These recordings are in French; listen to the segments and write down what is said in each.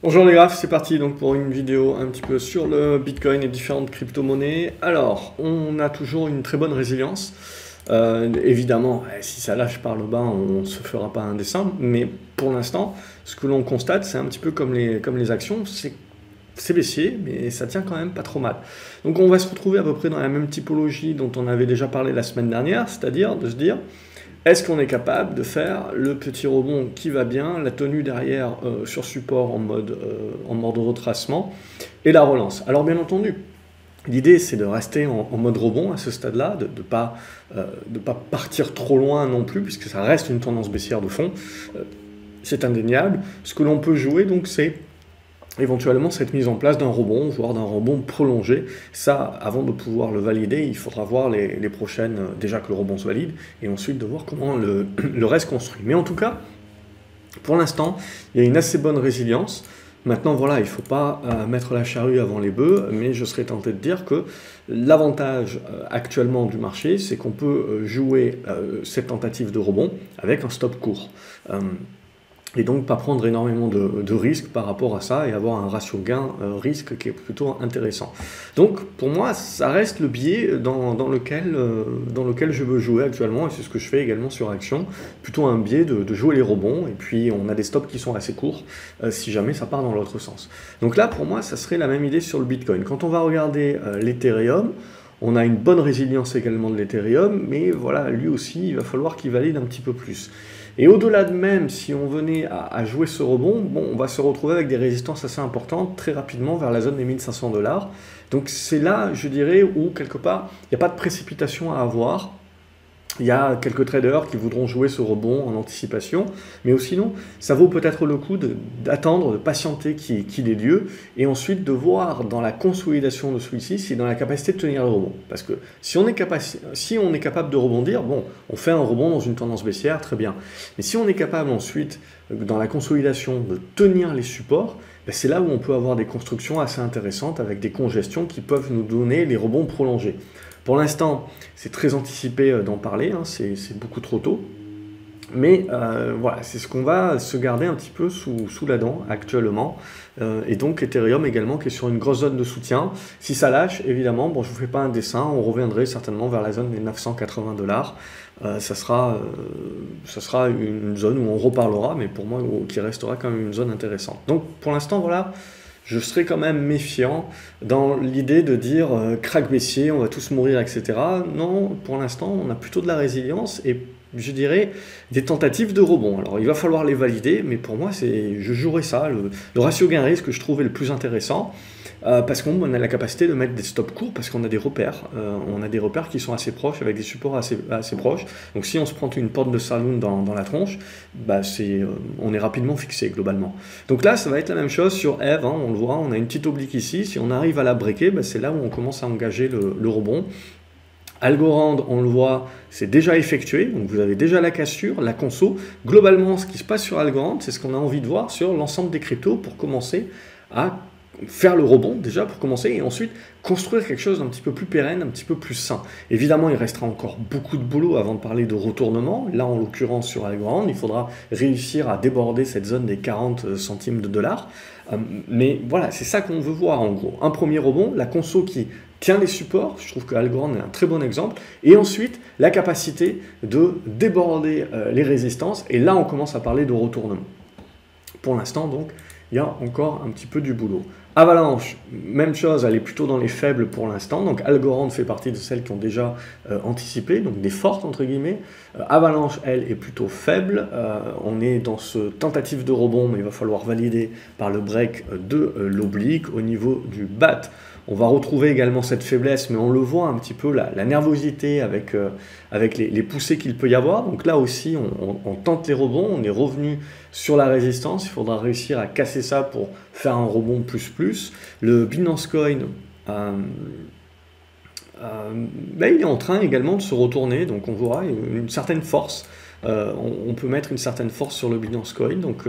Bonjour les graphes, c'est parti donc pour une vidéo un petit peu sur le Bitcoin et différentes crypto-monnaies. Alors, on a toujours une très bonne résilience. Évidemment, si ça lâche par le bas, on ne se fera pas un dessin, mais pour l'instant, ce que l'on constate, c'est un petit peu comme les actions, c'est baissier, mais ça tient quand même pas trop mal. Donc on va se retrouver à peu près dans la même typologie dont on avait déjà parlé la semaine dernière, c'est-à-dire de se dire, est-ce qu'on est capable de faire le petit rebond qui va bien, la tenue derrière sur support en mode retracement et la relance? Alors bien entendu, l'idée c'est de rester en mode rebond à ce stade-là, de ne pas partir trop loin non plus, puisque ça reste une tendance baissière de fond. C'est indéniable. Ce que l'on peut jouer donc c'est éventuellement cette mise en place d'un rebond, voire d'un rebond prolongé. Ça, avant de pouvoir le valider, il faudra voir les prochaines, déjà que le rebond se valide, et ensuite de voir comment le reste construit. Mais en tout cas, pour l'instant, il y a une assez bonne résilience. Maintenant, voilà, il ne faut pas mettre la charrue avant les bœufs, mais je serais tenté de dire que l'avantage actuellement du marché, c'est qu'on peut jouer cette tentative de rebond avec un stop court. Et donc pas prendre énormément de risques par rapport à ça et avoir un ratio gain-risque qui est plutôt intéressant. Donc pour moi, ça reste le biais dans lequel je veux jouer actuellement, et c'est ce que je fais également sur Action, plutôt un biais de jouer les rebonds, et puis on a des stops qui sont assez courts si jamais ça part dans l'autre sens. Donc là, pour moi, ça serait la même idée sur le Bitcoin. Quand on va regarder l'Ethereum, on a une bonne résilience également de l'Ethereum, mais voilà, lui aussi, il va falloir qu'il valide un petit peu plus. Et au-delà de même, si on venait à jouer ce rebond, bon, on va se retrouver avec des résistances assez importantes très rapidement vers la zone des 1500 $. Donc c'est là, je dirais, où quelque part, il n'y a pas de précipitation à avoir. Il y a quelques traders qui voudront jouer ce rebond en anticipation, mais sinon, ça vaut peut-être le coup d'attendre, de patienter qu'il ait lieu, et ensuite de voir dans la consolidation de celui-ci s'il est dans la capacité de tenir le rebond. Parce que si on est capable de rebondir, bon, on fait un rebond dans une tendance baissière, très bien. Mais si on est capable ensuite, dans la consolidation, de tenir les supports, ben c'est là où on peut avoir des constructions assez intéressantes avec des congestions qui peuvent nous donner les rebonds prolongés. Pour l'instant, c'est très anticipé d'en parler, hein, c'est beaucoup trop tôt. Mais voilà, c'est ce qu'on va se garder un petit peu sous la dent actuellement. Et donc Ethereum également qui est sur une grosse zone de soutien. Si ça lâche, évidemment, bon, je ne vous fais pas un dessin, on reviendrait certainement vers la zone des 980 $. Ça sera une zone où on reparlera, mais pour moi, qui restera quand même une zone intéressante. Donc pour l'instant, voilà, je serais quand même méfiant dans l'idée de dire crack baissier, on va tous mourir, etc. Non, pour l'instant, on a plutôt de la résilience et je dirais des tentatives de rebond. Alors il va falloir les valider, mais pour moi, je jouerais ça, le ratio gain-risque que je trouvais le plus intéressant. Parce qu'on a la capacité de mettre des stops courts, parce qu'on a des repères. On a des repères qui sont assez proches, avec des supports assez proches. Donc si on se prend une porte de saloon dans la tronche, bah on est rapidement fixé globalement. Donc là, ça va être la même chose sur Eve, hein, on le voit, on a une petite oblique ici. Si on arrive à la breaker, bah, c'est là où on commence à engager le rebond. Algorand, on le voit, c'est déjà effectué, donc vous avez déjà la cassure, la conso. Globalement, ce qui se passe sur Algorand, c'est ce qu'on a envie de voir sur l'ensemble des cryptos pour commencer à faire le rebond déjà pour commencer et ensuite construire quelque chose d'un petit peu plus pérenne, un petit peu plus sain. Évidemment, il restera encore beaucoup de boulot avant de parler de retournement. Là, en l'occurrence, sur Algorand, il faudra réussir à déborder cette zone des 40 centimes de dollars. Mais voilà, c'est ça qu'on veut voir en gros. Un premier rebond, la conso qui tient les supports, je trouve que Algorand est un très bon exemple, et ensuite la capacité de déborder les résistances, et là on commence à parler de retournement. Pour l'instant donc, il y a encore un petit peu du boulot. Avalanche, même chose, elle est plutôt dans les faibles pour l'instant. Donc Algorand fait partie de celles qui ont déjà anticipé, donc des fortes entre guillemets. Avalanche, elle, est plutôt faible. On est dans ce tentative de rebond, mais il va falloir valider par le break de l'oblique. Au niveau du bat, on va retrouver également cette faiblesse, mais on le voit un petit peu, la nervosité avec les poussées qu'il peut y avoir. Donc là aussi, on tente les rebonds, on est revenu sur la résistance. Il faudra réussir à casser ça pour faire un rebond plus. Le Binance Coin, il est en train également de se retourner, donc on voit une certaine force. On peut mettre une certaine force sur le Binance Coin, donc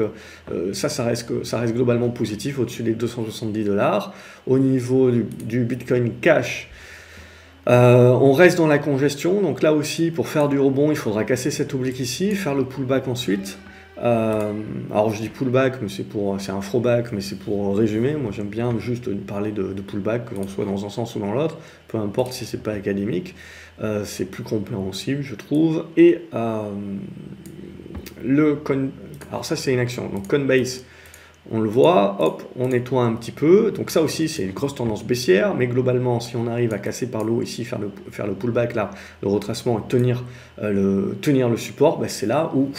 ça reste globalement positif au-dessus des 270 $. Au niveau du Bitcoin Cash, on reste dans la congestion, donc là aussi pour faire du rebond il faudra casser cette oblique ici, faire le pullback ensuite. Alors je dis pullback, mais c'est un throwback, mais c'est pour résumer. Moi j'aime bien juste parler de pullback, que l'on soit dans un sens ou dans l'autre, peu importe si c'est pas académique. C'est plus compréhensible, je trouve. Et alors ça c'est une action. Donc Coinbase, on le voit, hop, on nettoie un petit peu. Donc ça aussi, c'est une grosse tendance baissière. Mais globalement, si on arrive à casser par le haut ici, faire le pullback là, le retracement et tenir le support, ben, c'est là où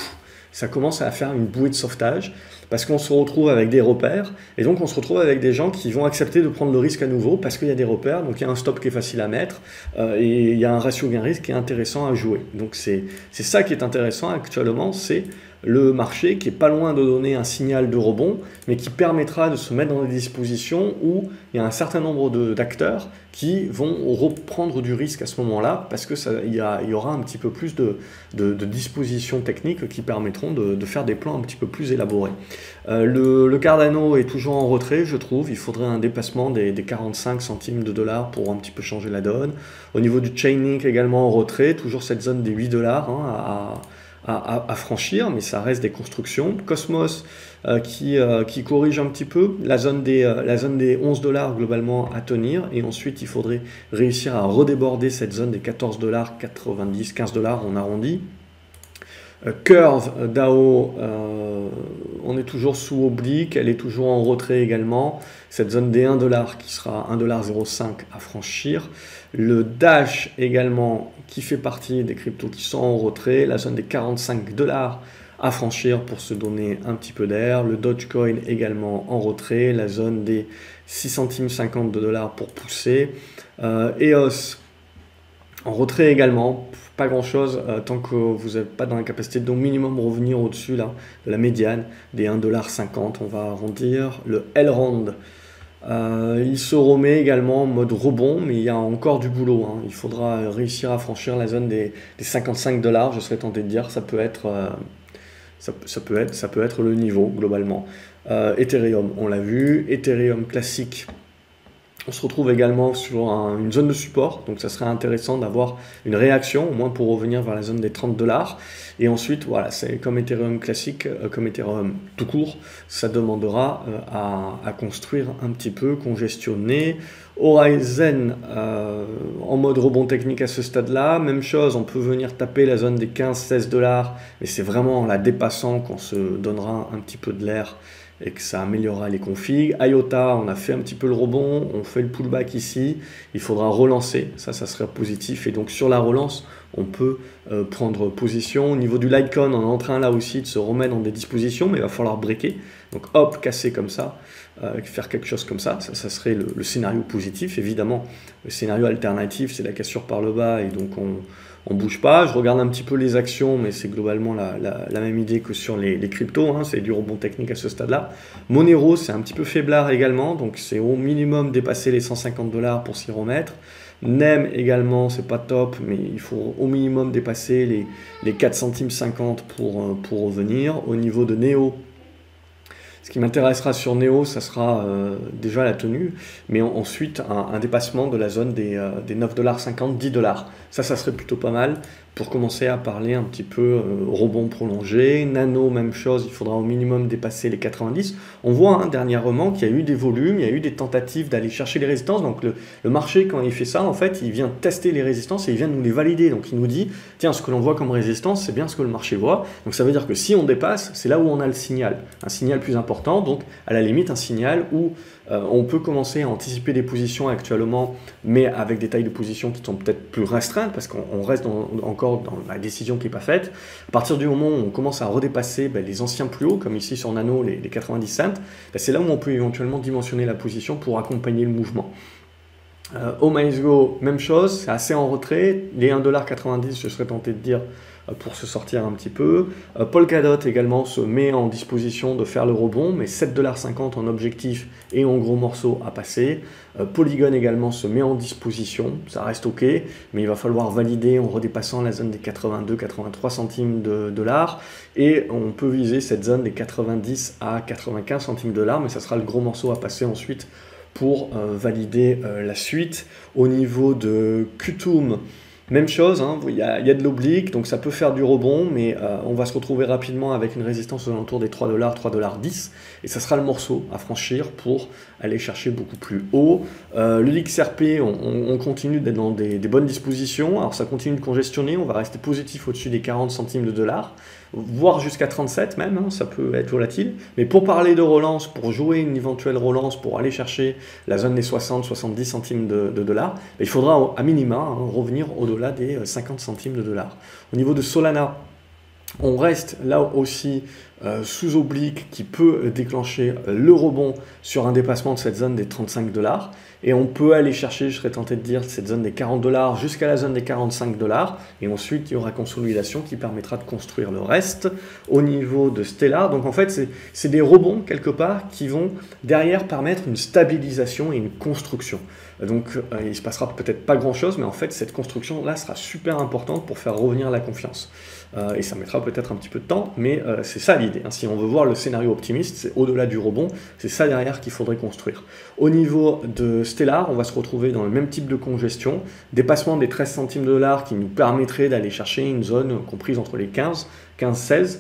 ça commence à faire une bouée de sauvetage. Parce qu'on se retrouve avec des repères. Et donc, on se retrouve avec des gens qui vont accepter de prendre le risque à nouveau parce qu'il y a des repères. Donc, il y a un stop qui est facile à mettre. Et il y a un ratio gain-risque qui est intéressant à jouer. Donc, c'est ça qui est intéressant actuellement, c'est le marché qui est pas loin de donner un signal de rebond, mais qui permettra de se mettre dans des dispositions où il y a un certain nombre d'acteurs qui vont reprendre du risque à ce moment-là, parce que il y aura un petit peu plus de dispositions techniques qui permettront de faire des plans un petit peu plus élaborés. Le Cardano est toujours en retrait, je trouve. Il faudrait un dépassement des 45 centimes de dollars pour un petit peu changer la donne. Au niveau du Chainlink également en retrait, toujours cette zone des 8 dollars à franchir, mais ça reste des constructions. Cosmos qui corrige un petit peu, la zone des 11 dollars globalement à tenir, et ensuite il faudrait réussir à redéborder cette zone des 14 dollars 90, 15 dollars on arrondit. Curve DAO, on est toujours sous oblique, elle est toujours en retrait également. Cette zone des 1 dollar qui sera 1,05$ à franchir. Le Dash également qui fait partie des cryptos qui sont en retrait. La zone des 45 dollars à franchir pour se donner un petit peu d'air. Le Dogecoin également en retrait. La zone des 6 centimes 50 de dollars pour pousser. EOS en retrait également. Pas grand chose tant que vous n'êtes pas dans la capacité d'au minimum revenir au-dessus là, de la médiane des 1,50$. On va arrondir. Le Elrond, il se remet également en mode rebond, mais il y a encore du boulot. Hein. Il faudra réussir à franchir la zone des 55 dollars, je serais tenté de dire. Ça peut être le niveau globalement. Ethereum, on l'a vu. Ethereum classique. On se retrouve également sur une zone de support, donc ça serait intéressant d'avoir une réaction, au moins pour revenir vers la zone des 30 dollars. Et ensuite, voilà, c'est comme Ethereum classique, comme Ethereum tout court, ça demandera à construire un petit peu, congestionner. Horizon en mode rebond technique à ce stade-là, même chose, on peut venir taper la zone des 15-16 dollars, mais c'est vraiment en la dépassant qu'on se donnera un petit peu de l'air et que ça améliorera les configs. IOTA, on a fait un petit peu le rebond, on fait le pullback ici, il faudra relancer, ça serait positif, et donc sur la relance, on peut prendre position. Au niveau du Litecoin, on est en train là aussi de se remettre dans des dispositions, mais il va falloir breaker, donc hop, casser comme ça, faire quelque chose comme ça serait le scénario positif. Évidemment, le scénario alternatif, c'est la cassure par le bas, et donc on bouge pas. Je regarde un petit peu les actions, mais c'est globalement la même idée que sur les cryptos, hein. C'est du rebond technique à ce stade-là. Monero, c'est un petit peu faiblard également, donc c'est au minimum dépasser les 150 dollars pour s'y remettre. NEM également, c'est pas top, mais il faut au minimum dépasser les 4 centimes 50 pour revenir. Au niveau de Neo, ce qui m'intéressera sur Neo, ça sera déjà la tenue, mais ensuite un dépassement de la zone des 9,50$, 10 $. Ça serait plutôt pas mal pour commencer à parler un petit peu rebond prolongé. Nano, même chose, il faudra au minimum dépasser les 90. On voit dernièrement qu'il y a eu des volumes, il y a eu des tentatives d'aller chercher les résistances. Donc le marché, quand il fait ça, en fait, il vient tester les résistances et il vient nous les valider. Donc il nous dit, tiens, ce que l'on voit comme résistance, c'est bien ce que le marché voit. Donc ça veut dire que si on dépasse, c'est là où on a le signal. Un signal plus important, donc à la limite un signal où on peut commencer à anticiper des positions actuellement, mais avec des tailles de position qui sont peut-être plus restreintes, parce qu'on reste encore dans la décision qui n'est pas faite. À partir du moment où on commence à redépasser les anciens plus hauts, comme ici sur Nano, les 90 cents, c'est là où on peut éventuellement dimensionner la position pour accompagner le mouvement. OmiseGo, même chose, c'est assez en retrait. Les 1,90$, je serais tenté de dire, pour se sortir un petit peu. Polkadot également se met en disposition de faire le rebond, mais 7,50$ en objectif et en gros morceau à passer. Polygon également se met en disposition, ça reste ok, mais il va falloir valider en redépassant la zone des 82-83 centimes de dollars, et on peut viser cette zone des 90 à 95 centimes de dollars, mais ça sera le gros morceau à passer ensuite, pour valider la suite. Au niveau de Qtum, on est toujours en retrait, les 1,50$, 10 $. Ça serait le scénario positif. Et donc sur la relance, on peut viser cette zone des 90 à 95 centimes de dollars, mais ça sera le gros morceau à passer ensuite pour valider la suite. Au niveau de Qtum, on Même chose, hein, il y a de l'oblique, donc ça peut faire du rebond, mais on va se retrouver rapidement avec une résistance aux alentours des 3 $, 3,10 $, et ça sera le morceau à franchir pour aller chercher beaucoup plus haut. Le XRP, on continue d'être dans des bonnes dispositions, alors ça continue de congestionner, on va rester positif au-dessus des 40 centimes de dollars, voire jusqu'à 37 même, hein, ça peut être volatile. Mais pour parler de relance, pour jouer une éventuelle relance, pour aller chercher la zone des 60-70 centimes de dollars, il faudra à minima revenir au-delà des 50 centimes de dollars. Au niveau de Solana, on reste là aussi sous oblique qui peut déclencher le rebond sur un dépassement de cette zone des 35 $. Et on peut aller chercher, je serais tenté de dire, cette zone des 40 $ jusqu'à la zone des 45 $. Et ensuite, il y aura consolidation qui permettra de construire le reste au niveau de Stellar. Donc en fait, c'est des rebonds quelque part qui vont derrière permettre une stabilisation et une construction. Donc il ne se passera peut-être pas grand-chose, mais en fait, cette construction-là sera super importante pour faire revenir la confiance. Et ça mettra peut-être un petit peu de temps, mais c'est ça l'idée. Hein. Si on veut voir le scénario optimiste, c'est au-delà du rebond, c'est ça derrière qu'il faudrait construire. Au niveau de Stellar, on va se retrouver dans le même type de congestion, dépassement des 13 centimes de dollars qui nous permettrait d'aller chercher une zone comprise entre les 15-16,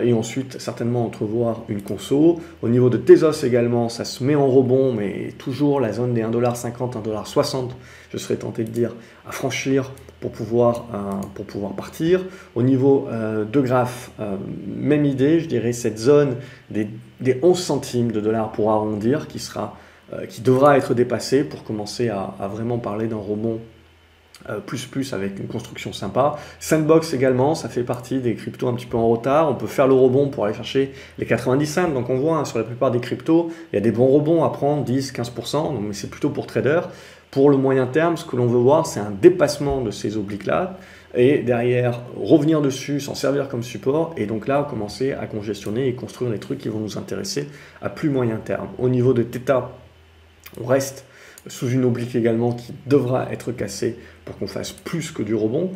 et ensuite certainement entrevoir une conso. Au niveau de Tezos également, ça se met en rebond, mais toujours la zone des 1,50 $, 1,60 $, je serais tenté de dire, à franchir pour pouvoir partir. Au niveau de graphe, même idée, je dirais cette zone des 11 centimes de dollars pour arrondir qui devra être dépassée pour commencer à vraiment parler d'un rebond plus avec une construction sympa. Sandbox également, ça fait partie des cryptos un petit peu en retard. On peut faire le rebond pour aller chercher les 90 cents. Donc on voit sur la plupart des cryptos, il y a des bons rebonds à prendre, 10-15%, mais c'est plutôt pour traders. Pour le moyen terme, ce que l'on veut voir, c'est un dépassement de ces obliques-là, et derrière, revenir dessus, s'en servir comme support, et donc là, commencer à congestionner et construire les trucs qui vont nous intéresser à plus moyen terme. Au niveau de Theta, on reste sous une oblique également qui devra être cassée pour qu'on fasse plus que du rebond.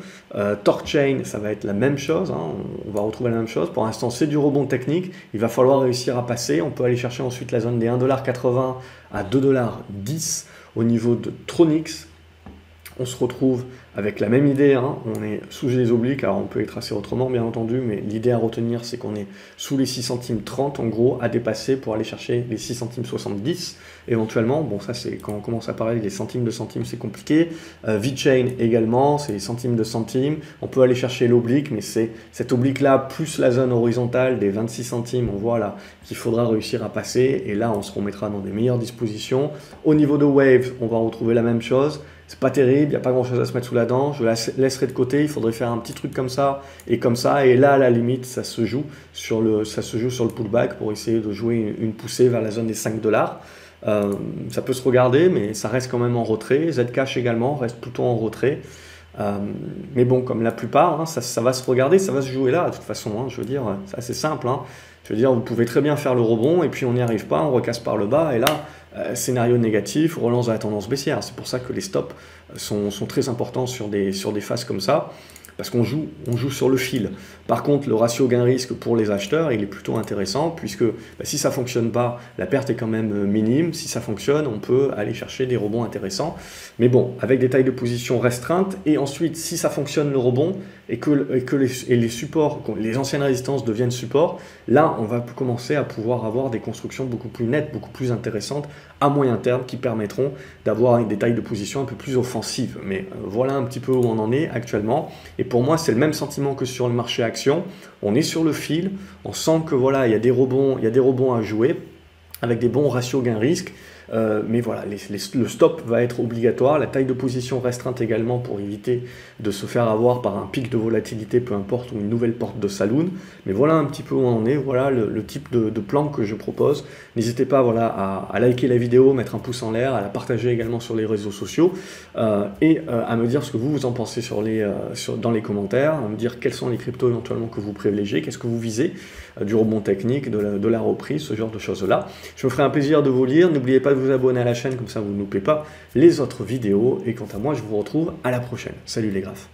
Torchain, ça va être la même chose, hein, on va retrouver la même chose. Pour l'instant, c'est du rebond technique, il va falloir réussir à passer. On peut aller chercher ensuite la zone des 1,80 $ à 2,10 $. Au niveau de Tronix, on se retrouve avec la même idée, hein. On est sous les obliques, alors on peut les tracer autrement bien entendu, mais l'idée à retenir c'est qu'on est sous les 6 centimes 30 en gros à dépasser pour aller chercher les 6 centimes 70 éventuellement. Bon, ça c'est quand on commence à parler des centimes de centimes, c'est compliqué. VeChain également, c'est les centimes de centimes. On peut aller chercher l'oblique, mais c'est cette oblique là plus la zone horizontale des 26 centimes, on voit là qu'il faudra réussir à passer, et là on se remettra dans des meilleures dispositions. Au niveau de Wave, on va retrouver la même chose. C'est pas terrible, il n'y a pas grand chose à se mettre sous la dent, je la laisserai de côté, il faudrait faire un petit truc comme ça, et là à la limite ça se joue sur le pullback pour essayer de jouer une poussée vers la zone des 5 $. Ça peut se regarder, mais ça reste quand même en retrait. Zcash également reste plutôt en retrait. Mais bon, comme la plupart, hein, ça va se regarder, ça va se jouer là de toute façon, hein, je veux dire, c'est assez simple. Hein. Je veux dire, vous pouvez très bien faire le rebond, et puis on n'y arrive pas, on recasse par le bas, et là, scénario négatif, relance à la tendance baissière. C'est pour ça que les stops sont très importants sur des phases comme ça, parce qu'on joue sur le fil. Par contre, le ratio gain-risque pour les acheteurs, il est plutôt intéressant, puisque si ça ne fonctionne pas, la perte est quand même minime. Si ça fonctionne, on peut aller chercher des rebonds intéressants. Mais bon, avec des tailles de position restreintes, et ensuite, si ça fonctionne le rebond, et que les supports, les anciennes résistances deviennent supports, là, on va commencer à pouvoir avoir des constructions beaucoup plus nettes, beaucoup plus intéressantes à moyen terme, qui permettront d'avoir des tailles de position un peu plus offensives. Mais voilà un petit peu où on en est actuellement. Et pour moi, c'est le même sentiment que sur le marché action. On est sur le fil, on sent que voilà, il y a des rebonds à jouer, avec des bons ratios gain-risque. Mais voilà, le stop va être obligatoire, la taille de position restreinte également pour éviter de se faire avoir par un pic de volatilité, peu importe, ou une nouvelle porte de saloon. Mais voilà un petit peu où on en est, voilà le type de plan que je propose. N'hésitez pas voilà, à liker la vidéo, mettre un pouce en l'air, à la partager également sur les réseaux sociaux, et à me dire ce que vous en pensez dans les commentaires, à me dire quels sont les cryptos éventuellement que vous privilégiez, qu'est-ce que vous visez, du rebond technique, de la reprise, ce genre de choses-là. Je me ferai un plaisir de vous lire, n'oubliez pas de vous abonner à la chaîne, comme ça vous ne loupez pas les autres vidéos, et quant à moi je vous retrouve à la prochaine. Salut les graphes.